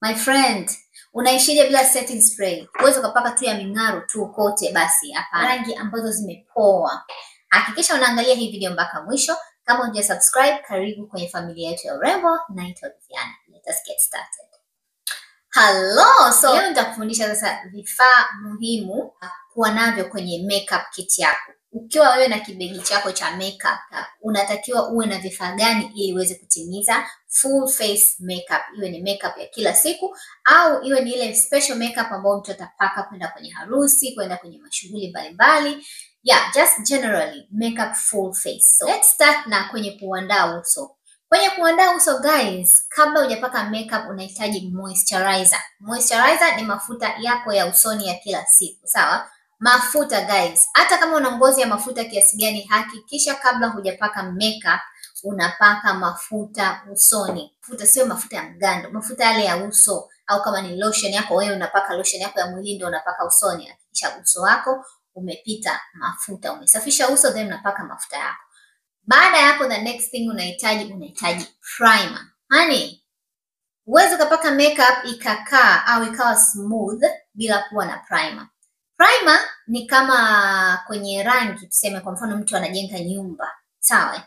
My friend, unaishije bila setting spray? Uweze kupaka tu ya ming'aro tu kote basi, hapana. Rangi ambazo zimepoa. Hakikisha unaangalia hii video mpaka mwisho. Kama huja subscribe, karibu kwenye familia yetu ya urembo. Naitwa Viviana. Let us get started. Hello, so leo nitakufundisha sasa vifaa muhimu kuwa navyo kwenye makeup kit yako. Ukiwa wewe na kibegi chako cha makeup, unatakiwa uwe na vifaa gani ili uweze kutimiza full face makeup. Iwe ni makeup ya kila siku au iwe ni ile special makeup ambayo mtu atapaka kwenda kwenye harusi, kwenda kwenye mashughuli mbalimbali. Yeah, just generally makeup full face. So let's start na kwenye kuandaa uso. Kwenye kuandaa uso guys, kabla hujapaka makeup unahitaji moisturizer. Moisturizer ni mafuta yako ya usoni ya kila siku, sawa? Mafuta guys, hata kama una ngozi ya mafuta kiasi gani, hakikisha kabla hujapaka makeup unapaka mafuta usoni. Mafuta sio mafuta ya mgando, mafuta yale ya uso, au kama ni lotion yako wewe unapaka lotion yako ya mwili ndio unapaka usoni. Hakikisha uso wako umepita mafuta, umesafisha uso then unapaka mafuta yako. Baada ya hapo the next thing unahitaji primer. Honey, huwezi ukapaka makeup ikakaa au ikawa smooth bila kuwa na primer. Primer ni kama kwenye rangi, tuseme kwa mfano mtu anajenga nyumba, sawa?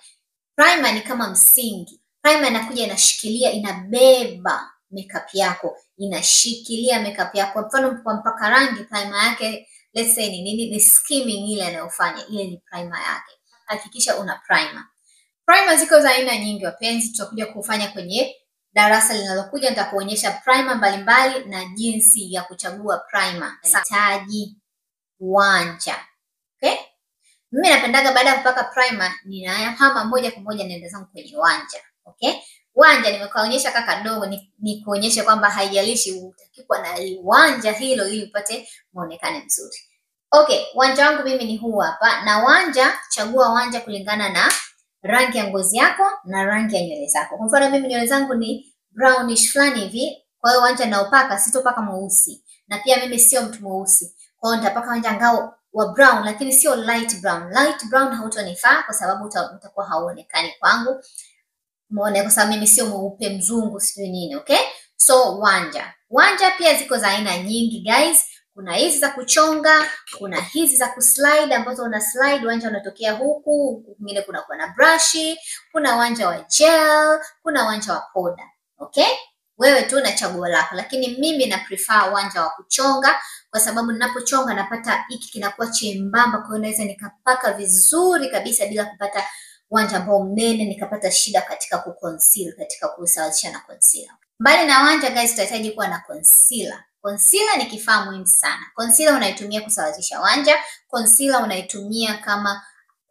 Primer ni kama msingi. Primer inakuja inashikilia, inabeba makeup yako, inashikilia makeup yako. Kwa mfano kwa mpaka rangi, primer yake let's say ni nini? Ni skimming ile anayofanya, ile ni primer yake. Hakikisha una primer. Primer ziko za aina nyingi wapenzi, tutakuja kufanya kwenye darasa linalokuja, nitakuonyesha primer mbalimbali na jinsi ya kuchagua primer. Unahitaji wanja. Okay? Mimi napendaga baada ya kupaka primer ninahama moja kwa moja naenda zangu kwenye wanja. Okay? Wanja nimekuonyesha kaka dogo ni kuonyesha kwamba haijalishi utakikwa na wanja hilo ili upate muonekano mzuri. Okay, wanja wangu mimi ni huu hapa, na wanja, chagua wanja kulingana na rangi ya ngozi yako na rangi ya nywele zako. Kwa mfano mimi nywele zangu ni brownish fulani hivi, kwa hiyo wanja naopaka sitopaka mweusi. Na pia mimi sio mtu mweusi. Kwa hiyo nitapaka wanja ngao wa brown lakini sio light brown. Light brown hautonifaa kwa sababu utakuwa hauonekani kwangu. Muone kwa sababu mimi sio mweupe mzungu sio nini, okay? So wanja. Wanja pia ziko za aina nyingi guys. Kuna hizi za kuchonga, kuna hizi za kuslide ambazo una slide wanja unatokea huku, mwingine kuna na brush, kuna wanja wa gel, kuna wanja wa powder. Okay? Wewe tu na chaguo lako, lakini mimi na prefer wanja wa kuchonga kwa sababu ninapochonga napata hiki kinakuwa chembamba, kwa hiyo naweza nikapaka vizuri kabisa bila kupata wanja ambao mnene nikapata shida katika kuconceal, katika kusawazisha na concealer. Mbali na wanja guys, tutahitaji kuwa na concealer. Concealer ni kifaa muhimu sana. Concealer unaitumia kusawazisha wanja, concealer unaitumia kama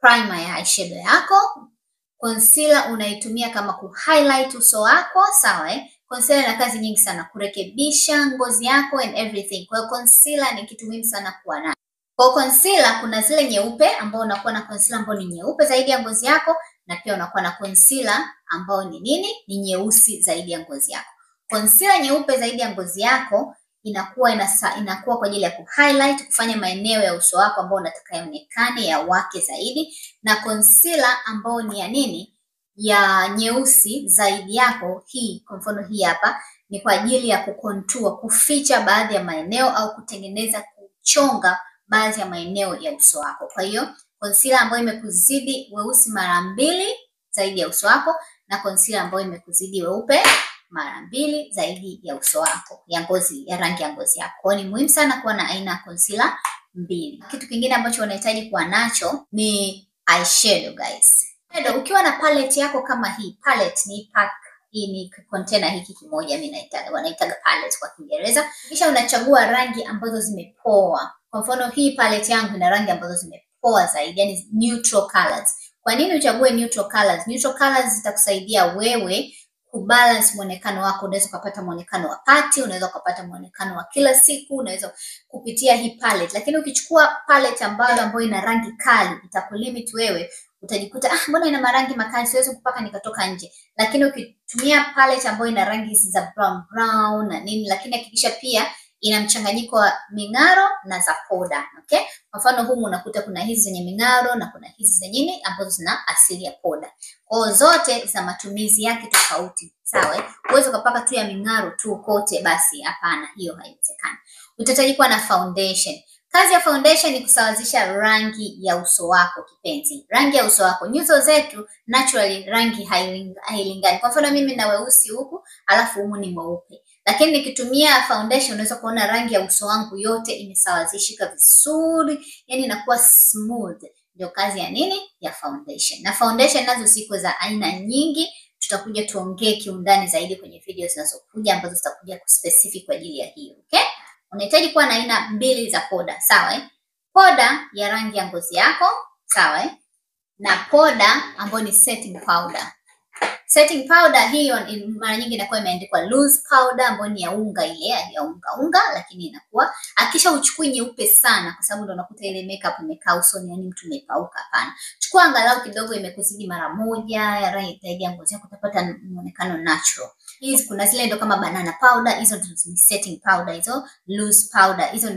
primer ya eyeshadow yako, concealer unaitumia kama ku-highlight uso wako, sawa eh? Concealer ina kazi nyingi sana, kurekebisha ngozi yako and everything. Kwa hiyo concealer ni kitu muhimu sana kuwa nayo. Kwa concealer kuna zile nyeupe ambao unakuwa na concealer ambao ni nyeupe zaidi ya ngozi yako, na pia unakuwa na concealer ambao ni nini? Ni nyeusi zaidi ya ngozi yako. Concealer nyeupe zaidi ya ngozi yako inakuwa kwa ajili ya ku-highlight, kufanya maeneo ya uso wako ambao unataka yaonekane ya wake zaidi, na concealer ambao ni ya nini? Ya nyeusi zaidi yako, hii kwa mfano hii hapa ni kwa ajili ya kucontour, kuficha baadhi ya maeneo au kutengeneza, kuchonga baadhi ya maeneo ya uso wako. Kwa hiyo concealer ambayo imekuzidi weusi mara 2 zaidi ya uso wako, na concealer ambayo imekuzidi weupe mara 2 zaidi ya uso wako, ya ngozi, ya rangi ya ngozi yako. Kwa hiyo ni muhimu sana kuwa na aina ya concealer 2. Kitu kingine ambacho unahitaji kuwa nacho ni eyeshadow guys. Ukiwa na palette yako kama hii, palette ni pack, hii ni container hiki kimoja mimi wanaitaga palette kwa Kiingereza. Kisha unachagua rangi ambazo zimepoa. Kwa mfano hii palette yangu ina rangi ambazo zimepoa zaidi, yani neutral colors. Kwa nini uchague neutral colors? Neutral colors zitakusaidia wewe kubalance muonekano wako. Unaweza kupata muonekano wa party, unaweza kupata muonekano wa kila siku, unaweza kupitia hii palette. Lakini ukichukua palette ambayo ina rangi kali, itakulimit wewe. Utajikuta mbona ina marangi makali siwezi kupaka nikatoka nje. Lakini ukitumia palette ambayo ina rangi hizi za brown na nini, lakini hakikisha pia ina mchanganyiko wa ming'aro na za poda, okay? Kwa mfano humu unakuta kuna hizi zenye ming'aro na kuna hizi zenye ambazo zina asili ya poda. Kwa zote za matumizi yake tofauti, sawa? Uweze kupaka tu ya ming'aro tu kote, basi hapana, hiyo haiwezekani. Utahitaji kuwa na foundation. Kazi ya foundation ni kusawazisha rangi ya uso wako kipenzi. Rangi ya uso wako. Nyuso zetu naturally rangi hailingani. Kwa mfano mimi na weusi huku, alafu humu ni mweupe. Lakini nikitumia foundation unaweza kuona rangi ya uso wangu yote imesawazishika vizuri, yani inakuwa smooth. Ndio kazi ya nini? Ya foundation. Na foundation nazo ziko za aina nyingi. Tutakuja tuongee kiundani zaidi kwenye video zinazokuja ambazo zitakuja specific kwa ajili ya hiyo, okay? Unahitaji kuwa na aina 2 za poda, sawa? Poda ya rangi ya ngozi yako, sawa? Na poda ambayo ni setting powder. Setting powder hiyo mara nyingi inakuwa imeandikwa loose powder ambayo ni ya unga, ile ya unga, lakini inakuwa akisha uchukui nyeupe sana kwa sababu ndio unakuta ile makeup imekaa usoni, yani mtu umepauka. Hapana, chukua angalau kidogo imekuzidi mara moja ya rangi ya ngozi yako, utapata muonekano natural. Hizi kuna zile ndio kama banana powder, hizo ni setting powder, hizo loose powder, hizo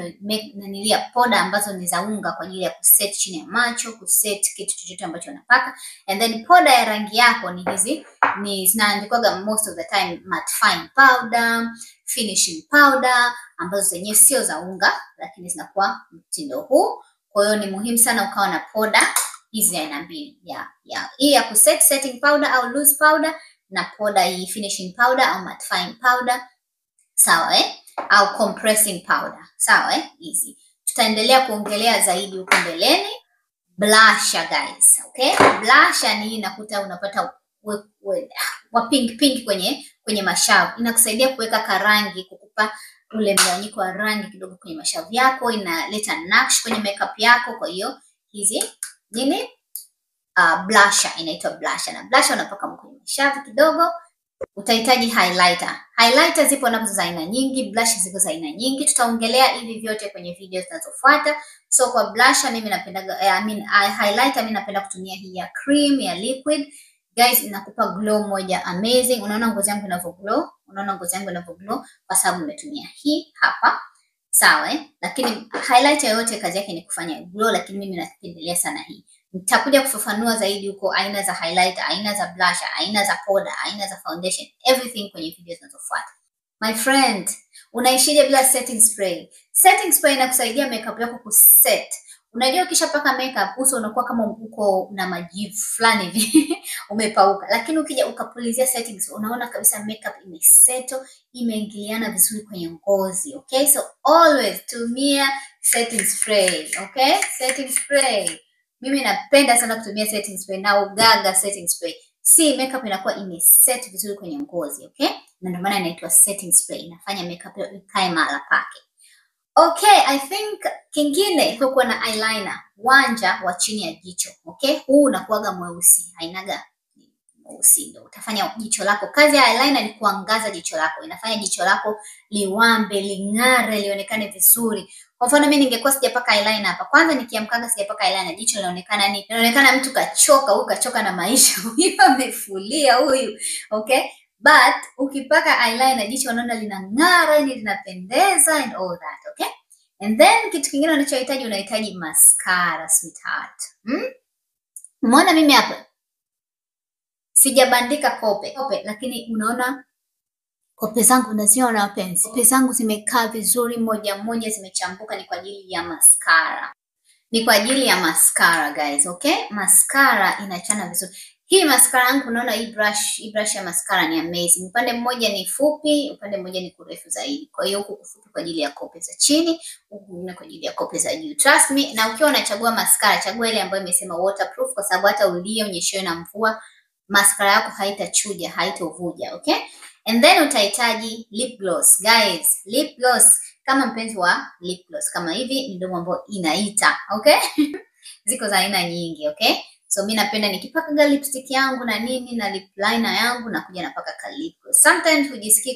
nanilia powder ambazo ni za unga kwa ajili ya kuset chini ya macho, kuset kitu chochote ambacho unapaka. And then powder ya rangi yako ni hizi, ni zinaandikwaga most of the time mattifying powder, finishing powder, ambazo zenyewe sio za unga lakini zinakuwa mtindo huu. Kwa hiyo ni muhimu sana ukawa na powder hizi aina 2 hii ya kuset setting powder au loose powder, na powder hii finishing powder au mattifying powder, sawa au compressing powder, sawa hizi. Tutaendelea kuongelea zaidi huko mbeleni. Blusher guys, okay? Blusher ni inakuta unapata wa pink kwenye mashavu. Inakusaidia kuweka karangi, kukupa ule mgawanyiko wa rangi kidogo kwenye mashavu yako, inaleta nakshi kwenye makeup yako. Kwa hiyo hizi nini? Blusher, inaitwa blusher. Na blusher unapaka kwenye mashavu kidogo. Utahitaji highlighter. Highlighter zipo nazo za aina nyingi, blush ziko za aina nyingi. Tutaongelea hivi vyote kwenye video zinazofuata. So kwa blusher mimi napenda highlighter mimi napenda kutumia hii ya cream, ya liquid. Guys, inakupa glow moja amazing. Unaona ngozi yangu inavyo glow? Unaona ngozi yangu inavyo glow kwa sababu nimetumia hii hapa. Sawa Lakini highlighter yote kazi yake ni kufanya glow, lakini mimi napendelea sana hii. Nitakuja kufafanua zaidi huko aina za highlighter, aina za blusher, aina za powder, aina za foundation, everything kwenye video zinazofuata. My friend, unaishije bila setting spray? Setting spray inakusaidia makeup yako kuset. Unajua ukishapaka makeup uso unakuwa kama uko na majivu fulani hivi umepauka, lakini ukija ukapulizia settings unaona kabisa makeup imesettle, imeingiliana vizuri kwenye ngozi, okay? So always tumia setting spray, okay? Setting spray. Mimi napenda sana kutumia setting spray na ugaga setting spray. Si makeup inakuwa imeset vizuri kwenye ngozi, okay? Na ndio maana inaitwa setting spray. Inafanya makeup ikae mahala pake. Okay, I think kingine kuwa na eyeliner, wanja wa chini ya jicho, okay? Huu unakuwaga mweusi, hainaga mweusi, ndio utafanya jicho lako. Kazi ya eyeliner ni kuangaza jicho lako. Inafanya jicho lako liwambe, ling'are, lionekane vizuri. Kwa mfano mimi ningekuwa sijapaka eyeliner hapa. Kwanza nikiamkanga sijapaka eyeliner, jicho linaonekana nini? Linaonekana mtu kachoka, huyu kachoka na maisha, huyu amefulia huyu, okay? But ukipaka eyeliner jicho unaona linang'ara, linapendeza and all that, okay? And then kitu kingine unachohitaji, unahitaji mascara sweetheart. Umeona mimi hapa sijabandika kope, lakini unaona kope zangu unaziona wapenzi. Kope zangu zimekaa vizuri moja moja, zimechambuka, ni kwa ajili ya mascara. Ni kwa ajili ya mascara guys, okay? Mascara inachana vizuri. Hii mascara yangu unaona hii brush ya mascara ni amazing. Upande mmoja ni fupi, upande mmoja ni kurefu zaidi. Kwa hiyo huku kufupi kwa ajili ya kope za chini, huku mwingine kwa ajili ya kope za juu. Trust me, na ukiwa unachagua mascara, chagua ile ambayo imesema waterproof kwa sababu hata ulionyeshewe na mvua, mascara yako haitachuja, haitovuja, okay? And then utahitaji lip gloss. Guys, lip gloss kama mpenzi wa lip gloss kama hivi ndio mambo inaita, okay? Ziko za aina nyingi, okay? So mimi napenda nikipaka lipstick yangu na nini na lip liner yangu na kuja napaka ka lip gloss. Sometimes hujisikii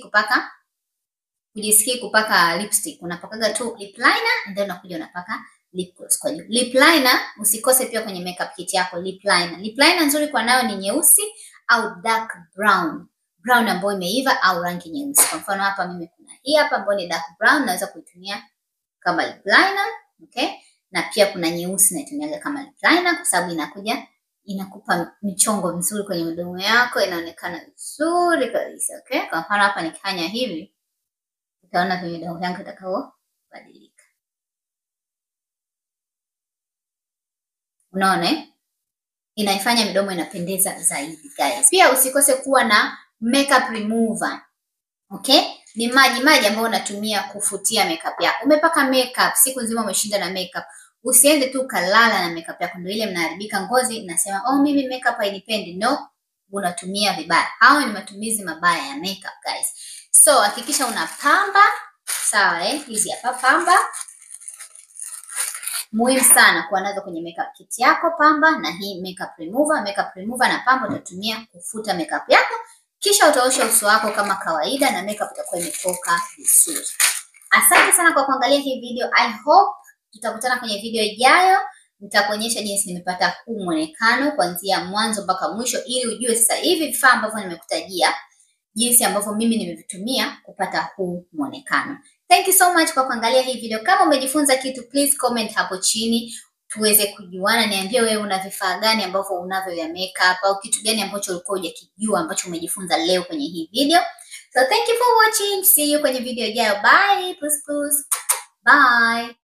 kupaka lipstick, unapakaga tu lip liner and then unakuja unapaka lip gloss kwa juu. Lip liner usikose pia kwenye makeup kit yako lip liner. Lip liner nzuri kwa nayo ni nyeusi au dark brown. Brown ambayo imeiva au rangi nyeusi. Kwa mfano hapa mimi kuna hii hapa ambayo ni dark brown, naweza kuitumia kama lip liner, okay? Na pia kuna nyeusi naitumiaga kama lip liner kwa sababu inakupa michongo mizuri kwenye midomo yako, inaonekana vizuri kabisa, okay? Kwa mfano hapa nikifanya hivi, utaona kwenye midomo yangu itakavyobadilika. Unaona? Inaifanya midomo inapendeza zaidi guys. Pia usikose kuwa na makeup remover. Okay? Ni maji ambayo unatumia kufutia makeup yako. Umepaka makeup, siku nzima umeshinda na makeup. Usiende tu kalala na makeup yako, ndio ile mnaharibika ngozi, nasema oh mimi makeup hainipendi. No, unatumia vibaya. Hao ni matumizi mabaya ya makeup guys. So hakikisha unapamba, sawa hizi hapa pamba. Muhimu sana kuwa nazo kwenye makeup kit yako, pamba na hii makeup remover. Makeup remover na pamba utatumia kufuta makeup yako, kisha utaosha uso wako kama kawaida na makeup itakuwa imetoka vizuri. Asante sana kwa kuangalia hii video. I hope tutakutana kwenye video ijayo. Nitakuonyesha jinsi nimepata huu muonekano kuanzia mwanzo mpaka mwisho, ili ujue sasa hivi vifaa ambavyo nimekutajia jinsi ambavyo mimi nimevitumia kupata huu muonekano. Thank you so much kwa kuangalia hii video. Kama umejifunza kitu, please comment hapo chini tuweze kujuana. Niambie wewe una vifaa gani ambavyo unavyo vya makeup, au kitu gani ambacho ulikuwa hujakijua ambacho umejifunza leo kwenye hii video. So thank you for watching. See you kwenye video ijayo. Bye. Bye.